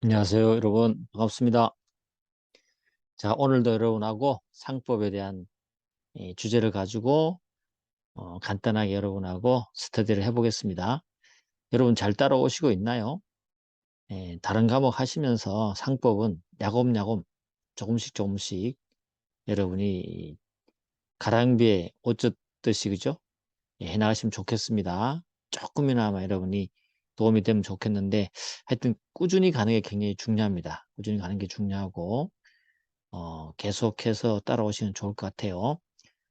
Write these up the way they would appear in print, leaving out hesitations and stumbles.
안녕하세요, 여러분. 반갑습니다. 자, 오늘도 여러분하고 상법에 대한 이 주제를 가지고 간단하게 여러분하고 스터디를 해보겠습니다. 여러분 잘 따라오시고 있나요? 다른 과목 하시면서 상법은 야곱야곱 조금씩 조금씩 여러분이 가랑비에 옷 젖듯이 그죠? 해나가시면 좋겠습니다. 조금이나마 여러분이 도움이 되면 좋겠는데 하여튼 꾸준히 가는 게 굉장히 중요합니다. 꾸준히 가는 게 중요하고 계속해서 따라오시면 좋을 것 같아요.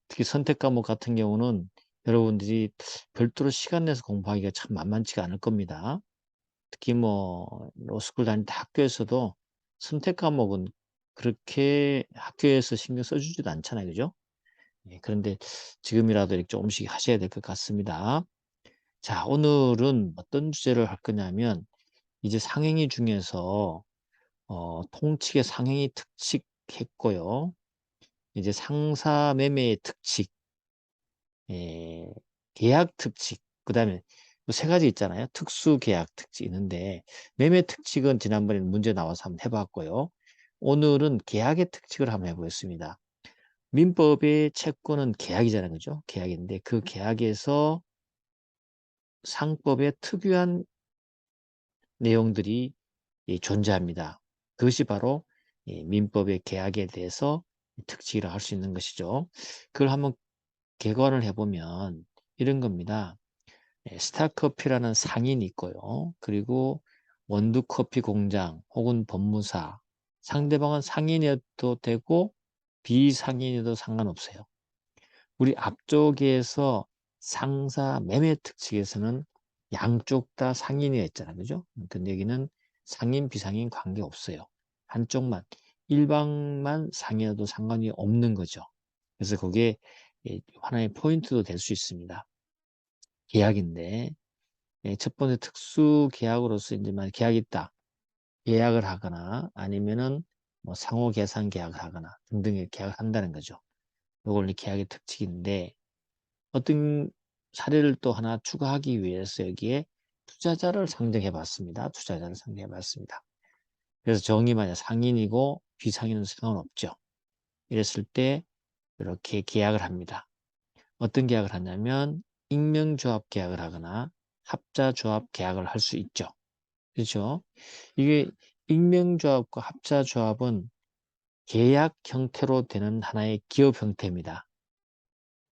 특히 선택 과목 같은 경우는 여러분들이 별도로 시간 내서 공부하기가 참 만만치가 않을 겁니다. 특히 뭐 로스쿨 다닐 때 학교에서도 선택 과목은 그렇게 학교에서 신경 써주지도 않잖아요. 그죠? 그런데 지금이라도 이렇게 조금씩 하셔야 될 것 같습니다. 자, 오늘은 어떤 주제를 할 거냐면 이제 상행위 중에서 통칙의 상행위 특칙 했고요. 이제 상사 매매의 특칙, 예, 계약 특칙, 그 다음에 세 가지 있잖아요. 특수 계약 특칙 있는데, 매매 특칙은 지난번에 문제 나와서 한번 해봤고요. 오늘은 계약의 특칙을 한번 해보겠습니다. 민법의 채권은 계약이잖아요. 그죠? 계약인데, 그 계약에서 상법의 특유한 내용들이 존재합니다. 그것이 바로 민법의 계약에 대해서 특칙이라 할 수 있는 것이죠. 그걸 한번 개관을 해보면 이런 겁니다. 스타커피라는 상인이 있고요. 그리고 원두커피 공장 혹은 법무사, 상대방은 상인이어도 되고 비상인이어도 상관없어요. 우리 앞쪽에서 상사 매매 특칙에서는 양쪽 다 상인이 했잖아요. 그죠? 근데 여기는 상인, 비상인 관계없어요. 한쪽만, 일방만 상인이어도 상관이 없는 거죠. 그래서 그게 하나의 포인트도 될 수 있습니다. 계약인데, 첫 번째 특수 계약으로서 이제 만약 계약이 있다. 계약을 하거나 아니면은 뭐 상호 계산 계약을 하거나 등등의 계약을 한다는 거죠. 이걸 계약의 특징인데, 어떤 사례를 또 하나 추가하기 위해서 여기에 투자자를 상정해 봤습니다. 투자자를 상정해 봤습니다. 그래서 정의 만약 상인이고 비상인은 상관없죠. 이랬을 때 이렇게 계약을 합니다. 어떤 계약을 하냐면 익명조합 계약을 하거나 합자조합 계약을 할 수 있죠. 그렇죠? 이게 익명조합과 합자조합은 계약 형태로 되는 하나의 기업 형태입니다.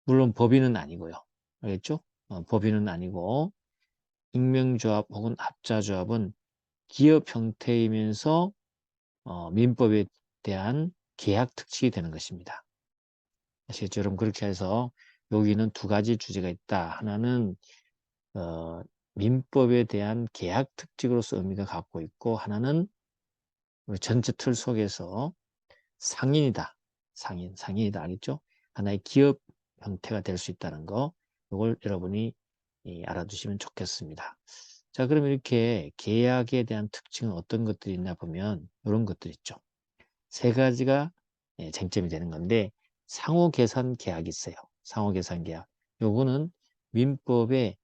물론 법인은 아니고요. 알겠죠? 법인은 아니고 익명조합 혹은 합자조합은 기업 형태이면서 민법에 대한 계약 특칙이 되는 것입니다. 아시겠죠? 여러분 그렇게 해서 여기는 두 가지 주제가 있다. 하나는 어, 민법에 대한 계약 특칙으로서 의미가 갖고 있고 하나는 우리 전체 틀 속에서 상인이다. 상인이다. 알겠죠? 하나의 기업 형태가 될 수 있다는 거. 이걸 여러분이 알아두시면 좋겠습니다. 자, 그럼 이렇게 계약에 대한 특징은 어떤 것들이 있나 보면 이런 것들 있죠. 세 가지가 쟁점이 되는 건데 상호 계산 계약이 있어요. 상호 계산 계약. 요거는 민법의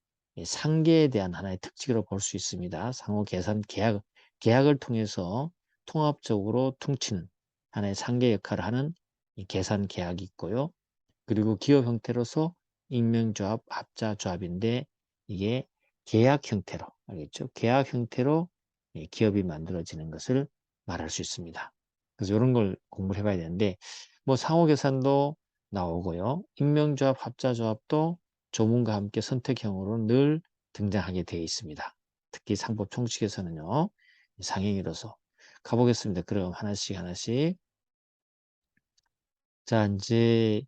상계에 대한 하나의 특징으로 볼 수 있습니다. 상호 계산 계약을 통해서 통합적으로 퉁치는 하나의 상계 역할을 하는 이 계산 계약이 있고요. 그리고 기업 형태로서 익명조합, 합자조합인데 이게 계약 형태로 알겠죠? 계약 형태로 기업이 만들어지는 것을 말할 수 있습니다. 그래서 이런 걸 공부를 해봐야 되는데 뭐 상호계산도 나오고요. 익명조합, 합자조합도 조문과 함께 선택형으로 늘 등장하게 되어 있습니다. 특히 상법 총칙에서는요. 상행위로서 가보겠습니다. 그럼 하나씩 하나씩. 자, 이제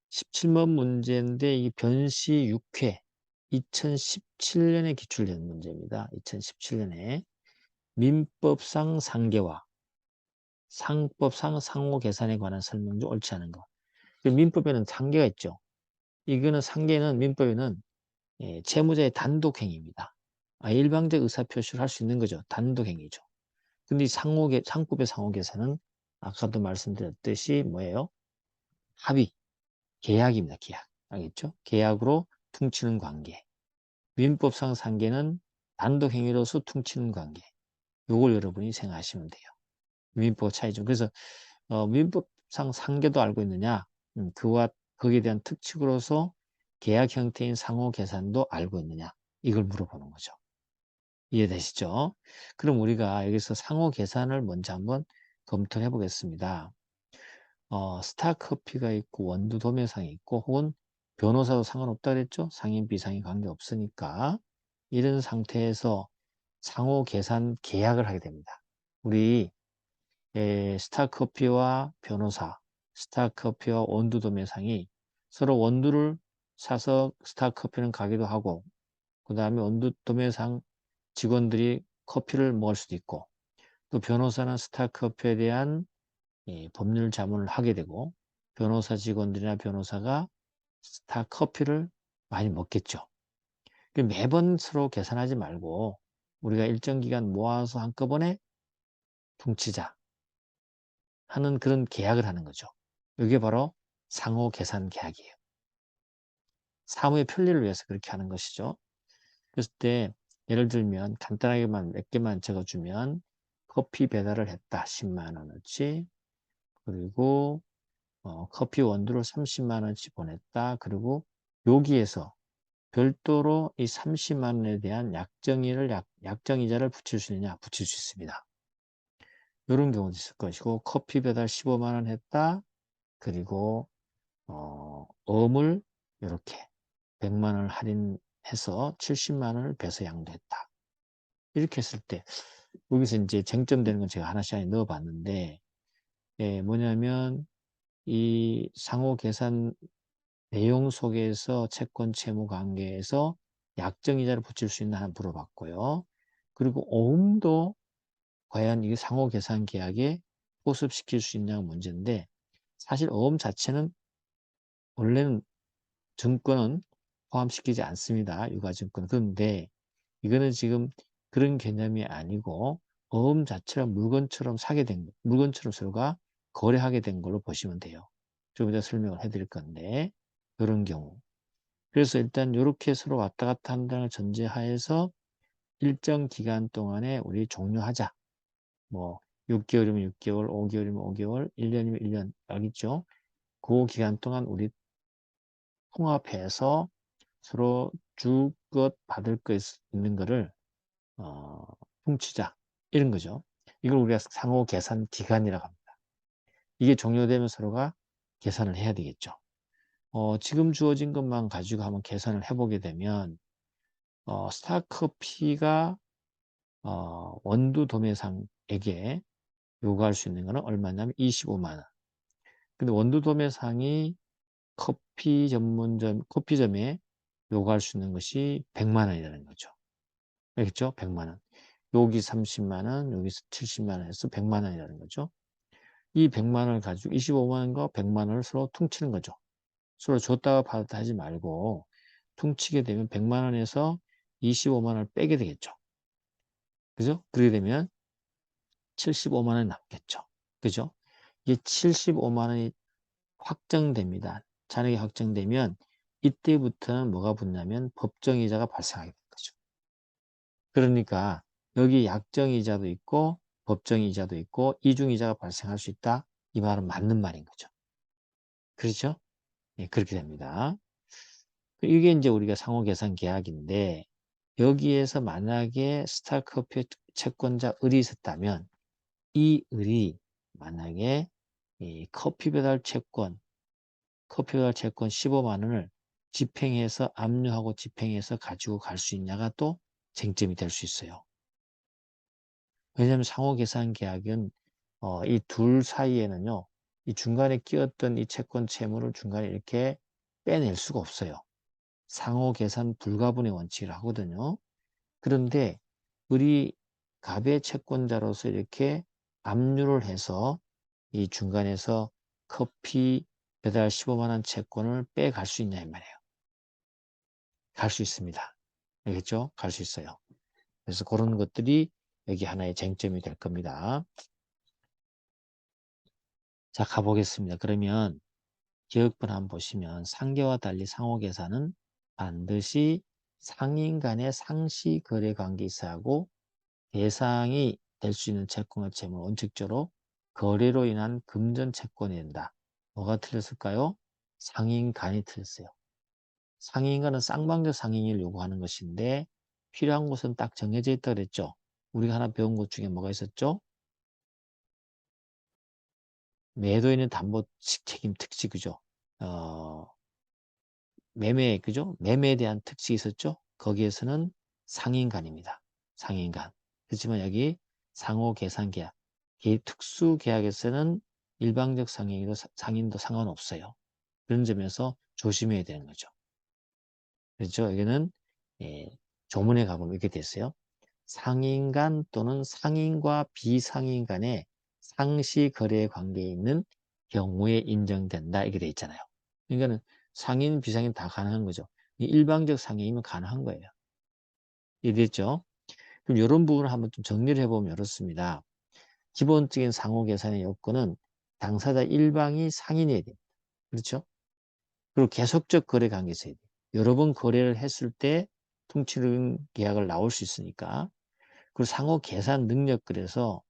17번 문제인데 이 변시 6회 2017년에 기출된 문제입니다. 2017년에 민법상 상계와 상법상 상호 계산에 관한 설명 중 옳지 않은 것. 민법에는 상계가 있죠. 이거는 상계는 민법에는 채무자의 단독행위입니다. 일방적 의사표시를 할 수 있는 거죠. 단독행위죠. 근데 이 상법의 상호 계산은 아까도 말씀드렸듯이 뭐예요? 합의, 계약입니다. 계약. 알겠죠? 계약으로 퉁치는 관계. 민법상 상계는 단독행위로서 퉁치는 관계. 요걸 여러분이 생각하시면 돼요. 민법 차이점. 그래서 민법상 상계도 알고 있느냐? 그와 거기에 대한 특칙으로서 계약 형태인 상호 계산도 알고 있느냐? 이걸 물어보는 거죠. 이해되시죠? 그럼 우리가 여기서 상호 계산을 먼저 한번 검토를 해보겠습니다. 스타커피가 있고 원두 도매상이 있고 혹은 변호사도 상관없다 그랬죠? 상인 비상인 관계없으니까 이런 상태에서 상호 계산 계약을 하게 됩니다. 우리 스타커피와 변호사, 스타커피와 원두 도매상이 서로 원두를 사서 스타커피는 가기도 하고 그 다음에 원두 도매상 직원들이 커피를 먹을 수도 있고 또 변호사는 스타커피에 대한 법률 자문을 하게 되고 변호사 직원들이나 변호사가 스타커피를 많이 먹겠죠. 매번 서로 계산하지 말고 우리가 일정 기간 모아서 한꺼번에 퉁치자 하는 그런 계약을 하는 거죠. 이게 바로 상호 계산 계약이에요. 사무의 편리를 위해서 그렇게 하는 것이죠. 그랬을 때 예를 들면 간단하게만 몇 개만 적어주면 커피 배달을 했다. 10만 원어치. 그리고 커피 원두를 30만 원치 보냈다. 그리고 여기에서 별도로 이 30만 원에 대한 약정이자를 붙일 수 있느냐? 붙일 수 있습니다. 이런 경우도 있을 것이고 커피 배달 15만 원 했다. 그리고 어물 이렇게 100만 원을 할인해서 70만 원을 배서 양도했다. 이렇게 했을 때 여기서 이제 쟁점되는 건 제가 하나씩 넣어 봤는데 뭐냐면 이 상호 계산 내용 속에서 채권 채무 관계에서 약정이자를 붙일 수 있나 하나 물어봤고요. 그리고 오음도 과연 이게 상호 계산 계약에 포섭시킬 수 있냐가 문제인데 사실 오음 자체는 원래는 증권은 포함시키지 않습니다. 유가증권. 그런데 이거는 지금 그런 개념이 아니고 어음 자체를 물건처럼 사게 된 물건처럼 서로가 거래하게 된 걸로 보시면 돼요. 좀 이따 설명을 해드릴 건데 이런 경우. 그래서 일단 이렇게 서로 왔다 갔다 한다는 전제하에서 일정 기간 동안에 우리 종료하자. 뭐 6개월이면 6개월, 5개월이면 5개월, 1년이면 1년 알겠죠? 그 기간 동안 우리 통합해서 서로 줄 것 받을 것 있는 거를 어, 훔치자 이런 거죠. 이걸 우리가 상호 계산 기간이라고 합니다. 이게 종료되면 서로가 계산을 해야 되겠죠. 지금 주어진 것만 가지고 한번 계산을 해보게 되면 스타커피가 원두 도매상에게 요구할 수 있는 거는 얼마냐면 25만 원. 근데 원두 도매상이 커피점에 요구할 수 있는 것이 100만 원이라는 거죠. 알겠죠? 100만 원. 여기 30만 원, 여기 70만 원 해서 100만 원이라는 거죠. 이 100만 원을 가지고 25만 원과 100만 원을 서로 퉁치는 거죠. 서로 줬다가 받았다 하지 말고 퉁치게 되면 100만 원에서 25만 원을 빼게 되겠죠. 그죠? 그렇게 되면 75만 원이 남겠죠. 그죠? 이게 75만 원이 확정됩니다. 잔액이 확정되면 이때부터는 뭐가 붙냐면 법정이자가 발생하게 되는 거죠. 그러니까 여기 약정이자도 있고 법정이자도 있고 이중이자가 발생할 수 있다. 이 말은 맞는 말인 거죠. 그렇죠? 네, 그렇게 됩니다. 이게 이제 우리가 상호계산 계약인데 여기에서 만약에 스타커피 채권자 을이 있었다면 이 을이 만약에 이 커피 배달 채권 15만 원을 집행해서 압류하고 집행해서 가지고 갈 수 있냐가 또 쟁점이 될 수 있어요. 왜냐하면 상호계산 계약은 이 둘 사이에는요. 이 중간에 끼었던 이 채권 채무를 중간에 이렇게 빼낼 수가 없어요. 상호계산 불가분의 원칙을 하거든요. 그런데 우리 갑의 채권자로서 이렇게 압류를 해서 이 중간에서 커피 배달 15만 원 채권을 빼갈 수 있냐 이 말이에요. 갈 수 있습니다. 알겠죠? 갈 수 있어요. 그래서 그런 것들이 여기 하나의 쟁점이 될 겁니다. 자, 가보겠습니다. 그러면 기억번 한번 보시면 상계와 달리 상호계산은 반드시 상인 간의 상시 거래 관계 있어야 하고 대상이 될 수 있는 채권과 채무는 원칙적으로 거래로 인한 금전 채권이 된다. 뭐가 틀렸을까요? 상인간이 틀렸어요. 상인간은 쌍방적 상인을 요구하는 것인데 필요한 곳은 딱 정해져 있다 그랬죠. 우리가 하나 배운 것 중에 뭐가 있었죠? 매도인의 담보 책임 특징, 그죠? 어, 매매, 그죠? 매매에 대한 특징이 있었죠? 거기에서는 상인간입니다. 상인간. 그렇지만 여기 상호계산계약, 이 특수계약에서는 일방적 상인도 상관없어요. 그런 점에서 조심해야 되는 거죠. 그렇죠? 여기는 예, 조문에 가보면 이렇게 됐어요. 상인 간 또는 상인과 비상인 간의 상시 거래 관계에 있는 경우에 인정된다. 이렇게 돼 있잖아요. 그러니까는 상인, 비상인 다 가능한 거죠. 일방적 상인이면 가능한 거예요. 이해됐죠? 그럼 이런 부분을 한번 좀 정리를 해보면 이렇습니다. 기본적인 상호 계산의 요건은 당사자 일방이 상인이어야 됩니다. 그렇죠? 그리고 계속적 거래 관계가 있어야 돼요. 여러 번 거래를 했을 때 통치력 계약을 나올 수 있으니까. 그리고 상호 계산 능력, 그래서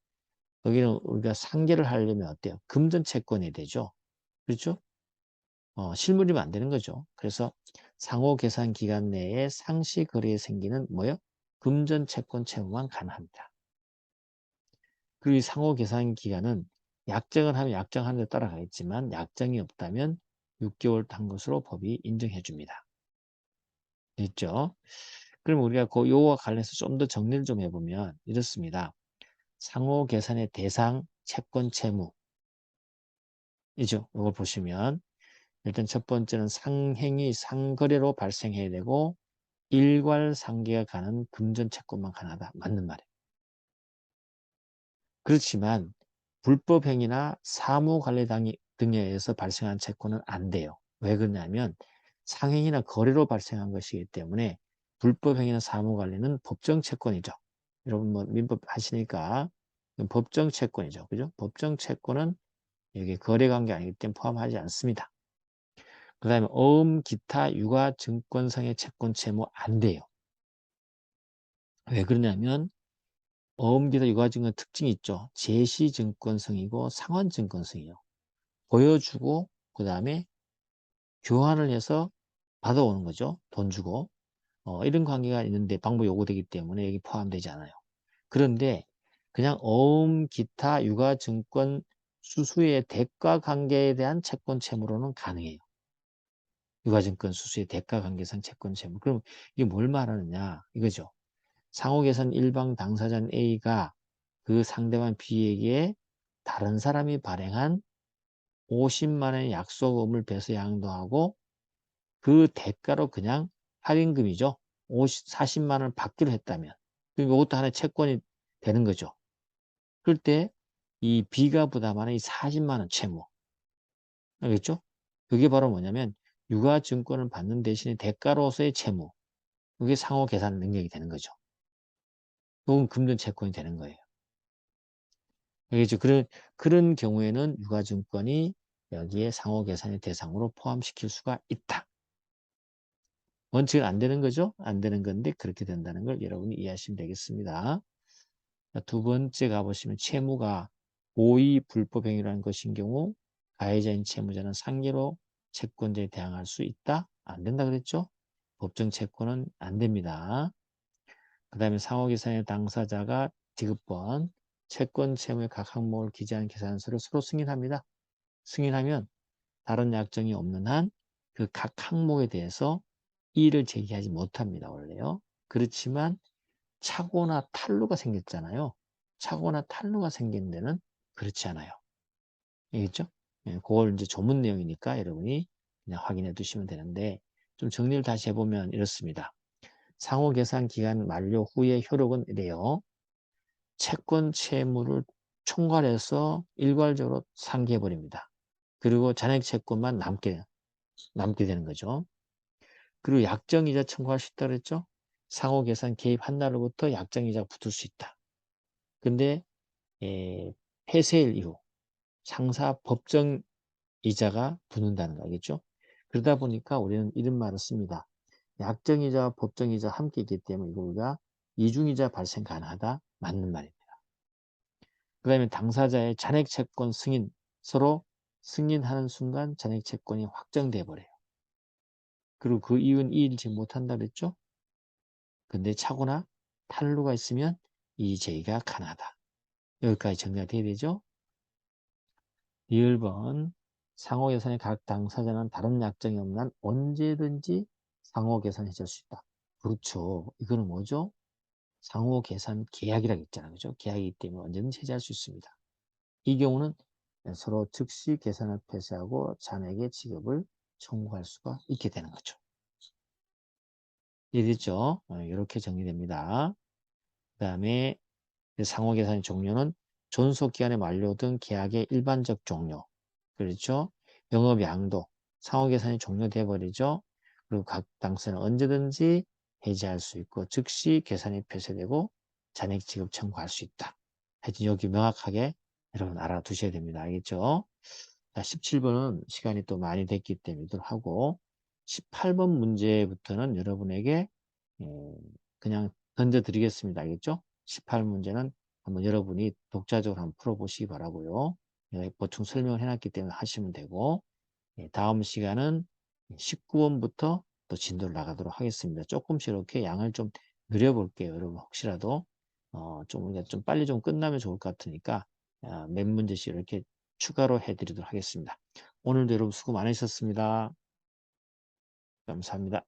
여기는 우리가 상계를 하려면 어때요? 금전 채권이 되죠. 그렇죠? 실물이면 안 되는 거죠. 그래서 상호 계산 기간 내에 상시 거래에 생기는 뭐요? 금전 채권 채무만 가능합니다. 그리고 이 상호 계산 기간은 약정을 하면 약정하는 데 따라가겠지만 약정이 없다면 6개월 단 것으로 법이 인정해 줍니다. 됐죠? 그럼 우리가 요와 관련해서 좀 더 정리를 좀 해보면 이렇습니다. 상호 계산의 대상, 채권, 채무. 이죠. 이걸 보시면 일단 첫 번째는 상행위, 상거래로 발생해야 되고 일괄상계가 가는 금전 채권만 가능하다. 맞는 말이에요. 그렇지만 불법행위나 사무관리 등에 의해서 발생한 채권은 안 돼요. 왜 그러냐면 상행이나 거래로 발생한 것이기 때문에 불법행위나 사무관리는 법정채권이죠. 여러분 뭐 민법 하시니까 법정채권이죠. 그죠? 법정채권은 여기 거래관계 아니기 때문에 포함하지 않습니다. 그 다음에 어음, 기타, 유가, 증권상의 채권, 채무 안 돼요. 왜 그러냐면 어음, 기타, 유가, 증권 특징이 있죠. 제시증권성이고 상환증권성이에요. 보여주고 그 다음에 교환을 해서 받아오는 거죠. 돈 주고. 이런 관계가 있는데 방법이 요구되기 때문에 여기 포함되지 않아요. 그런데 그냥 어음, 기타, 유가, 증권, 수수의 대가 관계에 대한 채권 채무로는 가능해요. 유가증권 수수의 대가 관계상 채권 채무. 그럼 이게 뭘 말하느냐 이거죠. 상호계산 일방 당사자 A가 그 상대방 B에게 다른 사람이 발행한 50만 원의 약속금을 배서 양도하고 그 대가로 그냥 할인금이죠. 40만 원을 받기로 했다면 그럼 이것도 하나의 채권이 되는 거죠. 그럴 때 이 B가 부담하는 이 40만 원 채무. 알겠죠? 그게 바로 뭐냐면 유가증권을 받는 대신에 대가로서의 채무. 그게 상호 계산 능력이 되는 거죠. 혹은 금전 채권이 되는 거예요. 알겠죠? 그런 경우에는 유가증권이 여기에 상호 계산의 대상으로 포함시킬 수가 있다. 원칙은 안 되는 거죠? 안 되는 건데 그렇게 된다는 걸 여러분이 이해하시면 되겠습니다. 두 번째 가보시면 채무가 고의 불법 행위라는 것인 경우 가해자인 채무자는 상계로 채권자에 대항할 수 있다? 안 된다 그랬죠? 법정 채권은 안 됩니다. 그 다음에 상호계산의 당사자가 지급본 채권 채무의 각 항목을 기재한 계산서를 서로 승인합니다. 승인하면 다른 약정이 없는 한 그 각 항목에 대해서 이의를 제기하지 못합니다. 원래요. 그렇지만 착오나 탈루가 생겼잖아요. 착오나 탈루가 생긴 데는 그렇지 않아요. 알겠죠? 예, 그걸 이제 조문 내용이니까 여러분이 그냥 확인해 두시면 되는데 좀 정리를 다시 해보면 이렇습니다. 상호 계산 기간 만료 후의 효력은 이래요. 채권 채무를 총괄해서 일괄적으로 상기해 버립니다. 그리고 잔액 채권만 남게 되는 거죠. 그리고 약정이자 청구할 수 있다 그랬죠? 상호 계산 개입한 날로부터 약정이자가 붙을 수 있다. 근데 폐쇄일 이후 상사 법정 이자가 붙는다는 거 알겠죠? 그러다 보니까 우리는 이런 말을 씁니다. 약정이자와 법정이자 함께 있기 때문에 이거 우리가 이중이자 발생 가능하다. 맞는 말입니다. 그다음에 당사자의 잔액 채권 승인, 서로 승인하는 순간 잔액 채권이 확정돼 버려요. 그리고 그 이유는 이의일치 못한다 그랬죠? 근데 차고나 탈루가 있으면 이 제의가 가능하다. 여기까지 정리가 돼야 되죠? 1번 상호 개선의 각 당사자는 다른 약정이 없는 한 언제든지 상호 개선해 줄 수 있다. 그렇죠. 이거는 뭐죠? 상호 계산 계약이라고 했잖아요. 그죠? 계약이기 때문에 언제든지 해지할 수 있습니다. 이 경우는 서로 즉시 계산을 폐쇄하고 잔액의 지급을 청구할 수가 있게 되는 거죠. 이해됐죠? 이렇게 정리됩니다. 그 다음에 상호 계산의 종료는 존속기간의 만료 등 계약의 일반적 종료. 그렇죠? 영업 양도, 상호 계산이 종료돼 버리죠. 그리고 각 당사는 언제든지 해지할 수 있고 즉시 계산이 폐쇄되고 잔액 지급 청구할 수 있다. 하여튼 여기 명확하게 여러분 알아두셔야 됩니다. 알겠죠? 자, 17번은 시간이 또 많이 됐기 때문에 하고 18번 문제부터는 여러분에게 그냥 던져드리겠습니다. 알겠죠? 18문제는 한번 여러분이 독자적으로 한번 풀어보시기 바라고요. 보충 설명을 해놨기 때문에 하시면 되고 다음 시간은 19번부터 또 진도를 나가도록 하겠습니다. 조금씩 이렇게 양을 좀 늘려볼게요. 여러분 혹시라도 좀 우리가 좀 빨리 좀 끝나면 좋을 것 같으니까 몇 문제씩 이렇게 추가로 해드리도록 하겠습니다. 오늘도 여러분 수고 많으셨습니다. 감사합니다.